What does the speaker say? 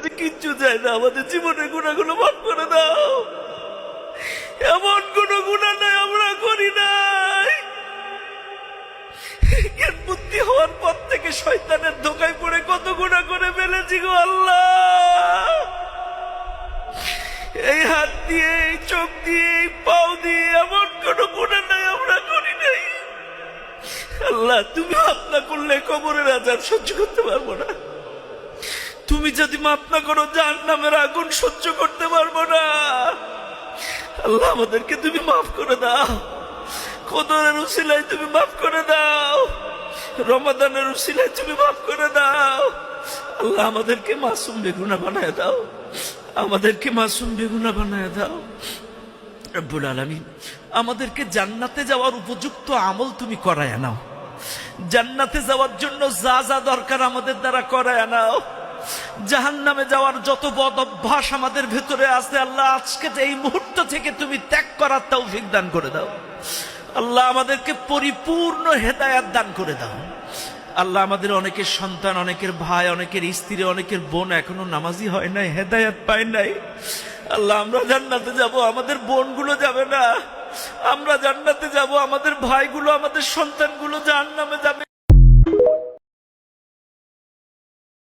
কাছে কিচ্ছু চাই না, আমাদের জীবনের গুণাগুলো মাফ করে দাও। এমন কোন গুনাহ নাই আমরা করি নাই। জ্ঞান বুদ্ধি হওয়ার পর থেকে শয়তানের ধোঁকায় পড়ে কত গুনাহ করে ফেলেছি গো আল্লাহ। এই হাত দিয়ে, এই চোখ দিয়ে, এই পাও দিয়ে এমন কোন গুনাহ নাই আমরা করি নাই। আল্লাহ, তুমি মাফ না করলে কবরের আযাব সহ্য করতে পারবো না। তুমি যদি মাফ না করো জাহান্নামের আগুন সহ্য করতে পারবো না। আল্লাহ, আমাদেরকে তুমি মাফ করে দাও। কদরের উসিলায় তুমি মাফ করে দাও। রমাদানের উসিলায় তুমি মাফ করে দাও। আল্লাহ, আমাদেরকে মাসুম বেগুনা বানায় দাও। আমাদেরকে মাসুম বেগুনা বানায় দাও রব্বুল আলামিন। আমাদেরকে জান্নাতে যাওয়ার উপযুক্ত আমল তুমি করায় নাও। জান্নাতে যাওয়ার জন্য যা যা দরকার আমাদের দ্বারা করায় নাও। জাহান্নামে যাওয়ার যত বদ অভ্যাস আমাদের ভেতরে আছে আল্লাহ, আজকে এই মুহূর্ত থেকে তুমি ত্যাগ করার তৌফিক দান করে দাও। আল্লাহ, আমাদেরকে পরিপূর্ণ হেদায়েত দান করে দাও। আল্লাহ, আমাদের অনেকের সন্তান, অনেকের ভাই, অনেকের স্ত্রী, অনেকের বোন এখনো নামাজি হয় নাই, হেদায়েত পায় নাই। আল্লাহ, আমরা জান্নাতে যাব, আমাদের বোনগুলো যাবে না। আমরা জান্নাতে যাব, আমাদের ভাইগুলো, আমাদের সন্তানগুলো জাহান্নামে যাবে।